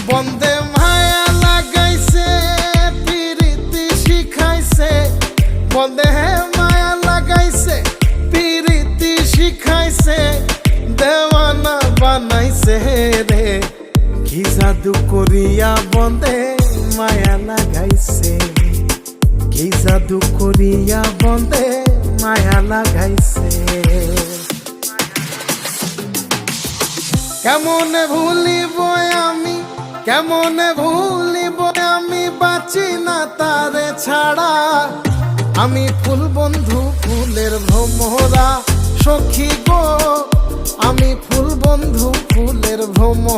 বন্দে মায়া লাগাইছে পিরিতি শিখাইছে, বন্দে মায়া লাগাইছে পিরিতি শিখাইছে, দেওয়ানা বানাইছে রে। কি জাদু করিয়া বন্দে মায়া লাগাইছে, কি জাদু করিয়া বন্দে মায়া লাগাইছে। কেমনে ভুলিব আমি, কেমনে ভুলিব আমি, বাঁচি না তারে ছাড়া। আমি ফুল বন্ধু ফুলের ভ্রমরা সখী গো, আমি ফুল বন্ধু ফুলের ভ্রমরা।